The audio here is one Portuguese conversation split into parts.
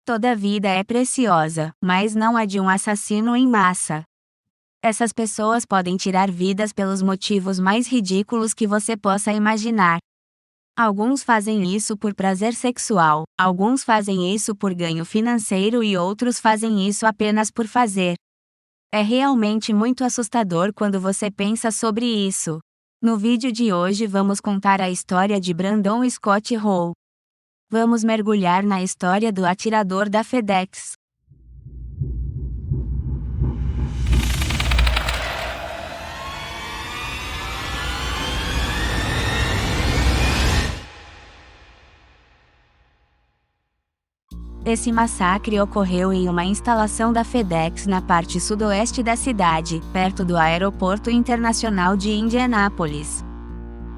Toda vida é preciosa, mas não a de um assassino em massa. Essas pessoas podem tirar vidas pelos motivos mais ridículos que você possa imaginar. Alguns fazem isso por prazer sexual, alguns fazem isso por ganho financeiro e outros fazem isso apenas por fazer. É realmente muito assustador quando você pensa sobre isso. No vídeo de hoje vamos contar a história de Brandon Scott Hall. Vamos mergulhar na história do atirador da FedEx. Esse massacre ocorreu em uma instalação da FedEx na parte sudoeste da cidade, perto do Aeroporto Internacional de Indianápolis.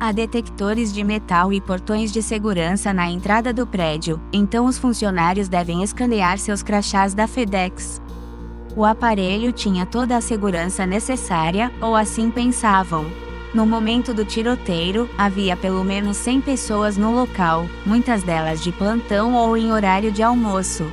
Há detectores de metal e portões de segurança na entrada do prédio, então os funcionários devem escanear seus crachás da FedEx. O aparelho tinha toda a segurança necessária, ou assim pensavam. No momento do tiroteio, havia pelo menos 100 pessoas no local, muitas delas de plantão ou em horário de almoço.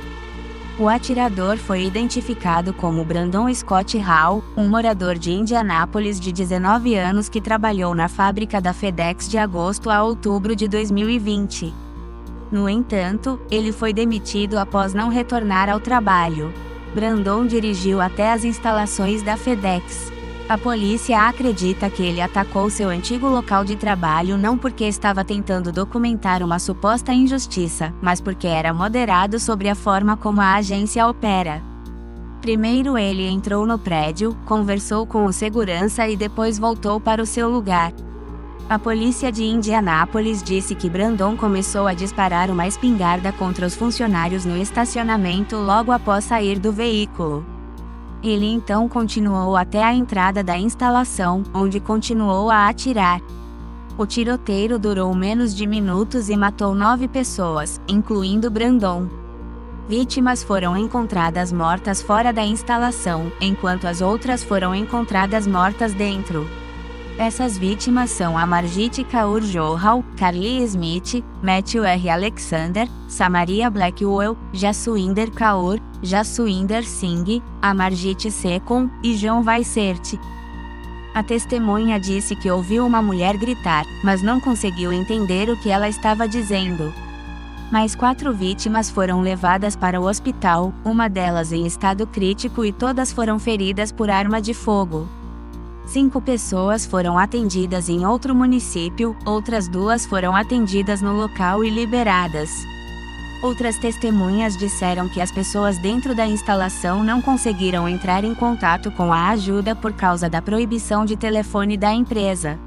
O atirador foi identificado como Brandon Scott Hall, um morador de Indianápolis de 19 anos que trabalhou na fábrica da FedEx de agosto a outubro de 2020. No entanto, ele foi demitido após não retornar ao trabalho. Brandon dirigiu até as instalações da FedEx. A polícia acredita que ele atacou seu antigo local de trabalho não porque estava tentando documentar uma suposta injustiça, mas porque era moderado sobre a forma como a agência opera. Primeiro ele entrou no prédio, conversou com o segurança e depois voltou para o seu lugar. A polícia de Indianápolis disse que Brandon começou a disparar uma espingarda contra os funcionários no estacionamento logo após sair do veículo. Ele então continuou até a entrada da instalação, onde continuou a atirar. O tiroteio durou menos de minutos e matou 9 pessoas, incluindo Brandon. Vítimas foram encontradas mortas fora da instalação, enquanto as outras foram encontradas mortas dentro. Essas vítimas são Amarjit Kaur Johal, Carly Smith, Matthew R. Alexander, Samaria Blackwell, Jaswinder Kaur, Jaswinder Singh, Amarjit Sekon e John Vaisert. A testemunha disse que ouviu uma mulher gritar, mas não conseguiu entender o que ela estava dizendo. Mais 4 vítimas foram levadas para o hospital, uma delas em estado crítico e todas foram feridas por arma de fogo. 5 pessoas foram atendidas em outro município, outras 2 foram atendidas no local e liberadas. Outras testemunhas disseram que as pessoas dentro da instalação não conseguiram entrar em contato com a ajuda por causa da proibição de telefone da empresa.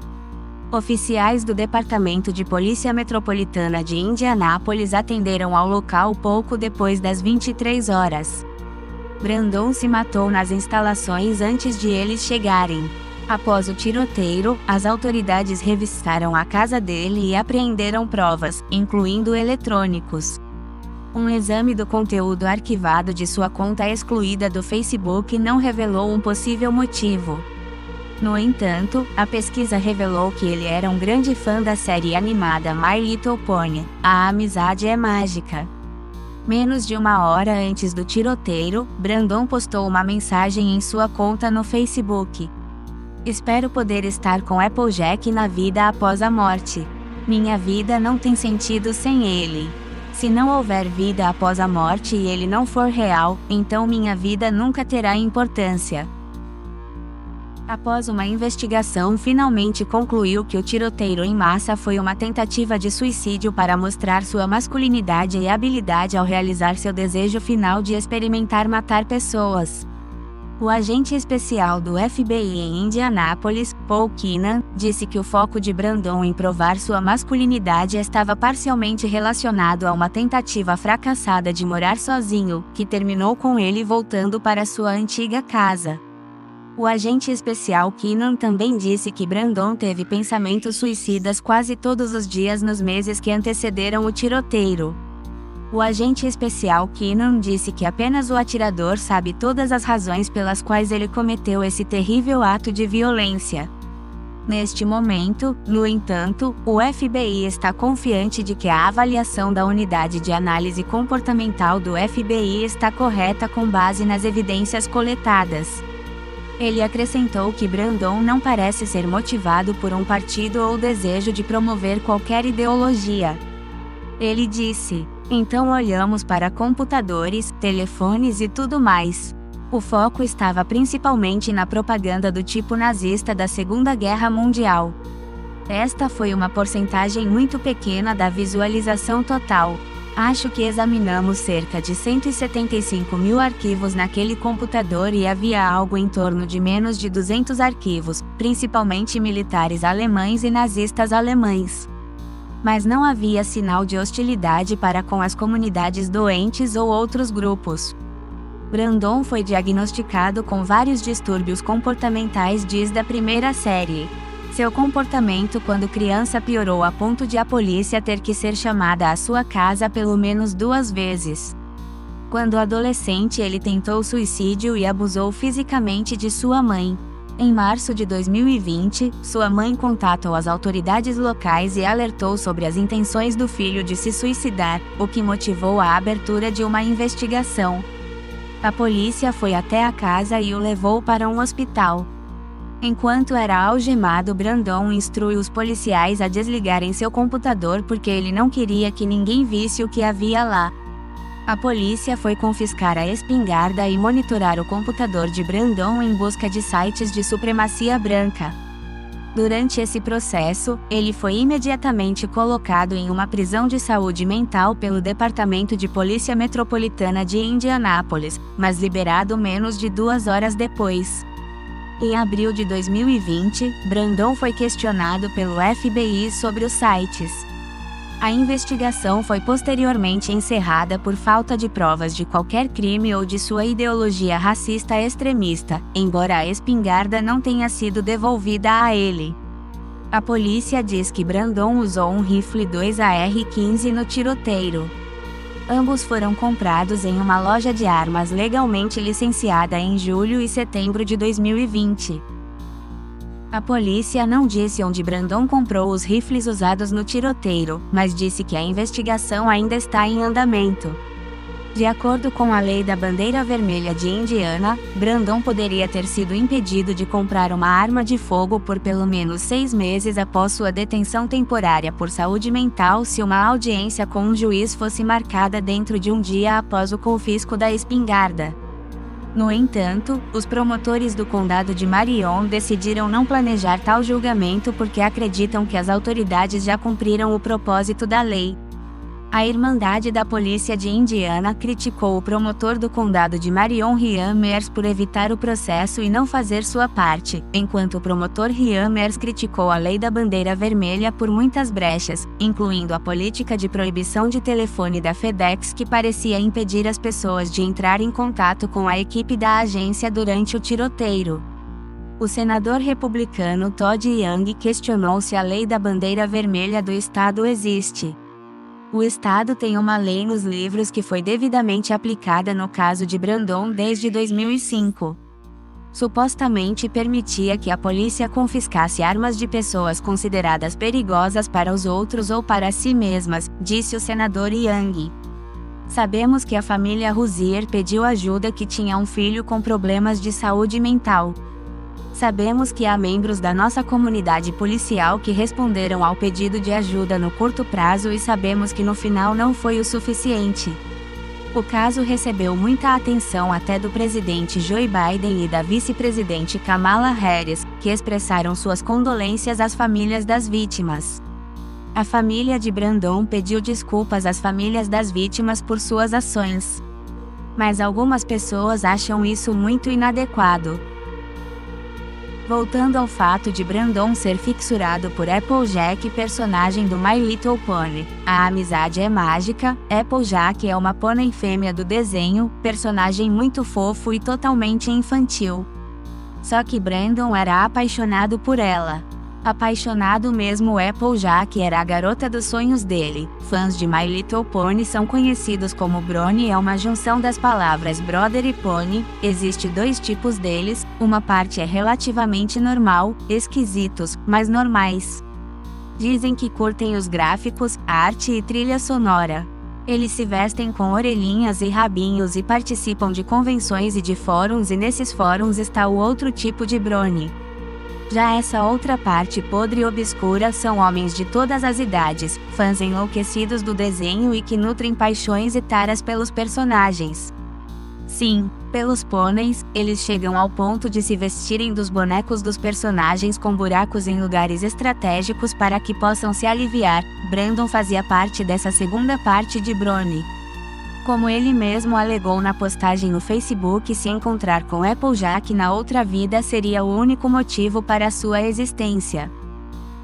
Oficiais do Departamento de Polícia Metropolitana de Indianápolis atenderam ao local pouco depois das 23 horas. Brandon se matou nas instalações antes de eles chegarem. Após o tiroteio, as autoridades revistaram a casa dele e apreenderam provas, incluindo eletrônicos. Um exame do conteúdo arquivado de sua conta excluída do Facebook não revelou um possível motivo. No entanto, a pesquisa revelou que ele era um grande fã da série animada My Little Pony, A Amizade é Mágica. Menos de 1 hora antes do tiroteio, Brandon postou uma mensagem em sua conta no Facebook. Espero poder estar com Applejack na vida após a morte. Minha vida não tem sentido sem ele. Se não houver vida após a morte e ele não for real, então minha vida nunca terá importância. Após uma investigação finalmente concluiu que o tiroteio em massa foi uma tentativa de suicídio para mostrar sua masculinidade e habilidade ao realizar seu desejo final de experimentar matar pessoas. O agente especial do FBI em Indianápolis, Paul Keenan, disse que o foco de Brandon em provar sua masculinidade estava parcialmente relacionado a uma tentativa fracassada de morar sozinho, que terminou com ele voltando para sua antiga casa. O agente especial Keenan também disse que Brandon teve pensamentos suicidas quase todos os dias nos meses que antecederam o tiroteio. O agente especial Keenan disse que apenas o atirador sabe todas as razões pelas quais ele cometeu esse terrível ato de violência. Neste momento, no entanto, o FBI está confiante de que a avaliação da unidade de análise comportamental do FBI está correta com base nas evidências coletadas. Ele acrescentou que Brandon não parece ser motivado por um partido ou desejo de promover qualquer ideologia. Ele disse: "Então olhamos para computadores, telefones e tudo mais. O foco estava principalmente na propaganda do tipo nazista da Segunda Guerra Mundial. Esta foi uma porcentagem muito pequena da visualização total. Acho que examinamos cerca de 175 mil arquivos naquele computador e havia algo em torno de menos de 200 arquivos, principalmente militares alemães e nazistas alemães. Mas não havia sinal de hostilidade para com as comunidades doentes ou outros grupos." Brandon foi diagnosticado com vários distúrbios comportamentais desde a primeira série. Seu comportamento quando criança piorou a ponto de a polícia ter que ser chamada à sua casa pelo menos 2 vezes. Quando adolescente, ele tentou suicídio e abusou fisicamente de sua mãe. Em março de 2020, sua mãe contatou as autoridades locais e alertou sobre as intenções do filho de se suicidar, o que motivou a abertura de uma investigação. A polícia foi até a casa e o levou para um hospital. Enquanto era algemado, Brandon instruiu os policiais a desligarem seu computador porque ele não queria que ninguém visse o que havia lá. A polícia foi confiscar a espingarda e monitorar o computador de Brandon em busca de sites de supremacia branca. Durante esse processo, ele foi imediatamente colocado em uma prisão de saúde mental pelo Departamento de Polícia Metropolitana de Indianápolis, mas liberado menos de 2 horas depois. Em abril de 2020, Brandon foi questionado pelo FBI sobre os sites. A investigação foi posteriormente encerrada por falta de provas de qualquer crime ou de sua ideologia racista extremista, embora a espingarda não tenha sido devolvida a ele. A polícia diz que Brandon usou um rifle 2AR-15 no tiroteio. Ambos foram comprados em uma loja de armas legalmente licenciada em julho e setembro de 2020. A polícia não disse onde Brandon comprou os rifles usados no tiroteio, mas disse que a investigação ainda está em andamento. De acordo com a lei da Bandeira Vermelha de Indiana, Brandon poderia ter sido impedido de comprar uma arma de fogo por pelo menos 6 meses após sua detenção temporária por saúde mental se uma audiência com um juiz fosse marcada dentro de um dia após o confisco da espingarda. No entanto, os promotores do condado de Marion decidiram não planejar tal julgamento porque acreditam que as autoridades já cumpriram o propósito da lei. A Irmandade da Polícia de Indiana criticou o promotor do condado de Marion, Ryan Mears, por evitar o processo e não fazer sua parte, enquanto o promotor Ryan Mears criticou a lei da bandeira vermelha por muitas brechas, incluindo a política de proibição de telefone da FedEx que parecia impedir as pessoas de entrar em contato com a equipe da agência durante o tiroteio. O senador republicano Todd Young questionou se a lei da bandeira vermelha do estado existe. O estado tem uma lei nos livros que foi devidamente aplicada no caso de Brandon desde 2005. Supostamente permitia que a polícia confiscasse armas de pessoas consideradas perigosas para os outros ou para si mesmas, disse o senador Young. Sabemos que a família Rozier pediu ajuda que tinha um filho com problemas de saúde mental. Sabemos que há membros da nossa comunidade policial que responderam ao pedido de ajuda no curto prazo e sabemos que no final não foi o suficiente. O caso recebeu muita atenção até do presidente Joe Biden e da vice-presidente Kamala Harris, que expressaram suas condolências às famílias das vítimas. A família de Brandon pediu desculpas às famílias das vítimas por suas ações. Mas algumas pessoas acham isso muito inadequado. Voltando ao fato de Brandon ser fixurado por Applejack, personagem do My Little Pony, a amizade é mágica. Applejack é uma pônei fêmea do desenho, personagem muito fofo e totalmente infantil. Só que Brandon era apaixonado por ela. Apaixonado mesmo, Applejack era a garota dos sonhos dele. Fãs de My Little Pony são conhecidos como Brony, é uma junção das palavras brother e pony. Existe dois tipos deles, uma parte é relativamente normal, esquisitos, mas normais. Dizem que curtem os gráficos, arte e trilha sonora. Eles se vestem com orelhinhas e rabinhos e participam de convenções e de fóruns, e nesses fóruns está o outro tipo de Brony. Já essa outra parte podre e obscura são homens de todas as idades, fãs enlouquecidos do desenho e que nutrem paixões e taras pelos personagens. Sim, pelos pôneis, eles chegam ao ponto de se vestirem dos bonecos dos personagens com buracos em lugares estratégicos para que possam se aliviar. Brandon fazia parte dessa segunda parte de Brony. Como ele mesmo alegou na postagem no Facebook, se encontrar com Applejack na outra vida seria o único motivo para sua existência.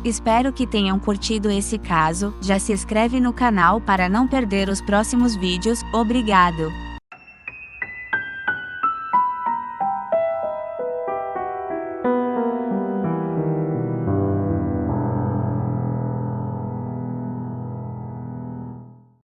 Espero que tenham curtido esse caso. Já se inscreve no canal para não perder os próximos vídeos. Obrigado!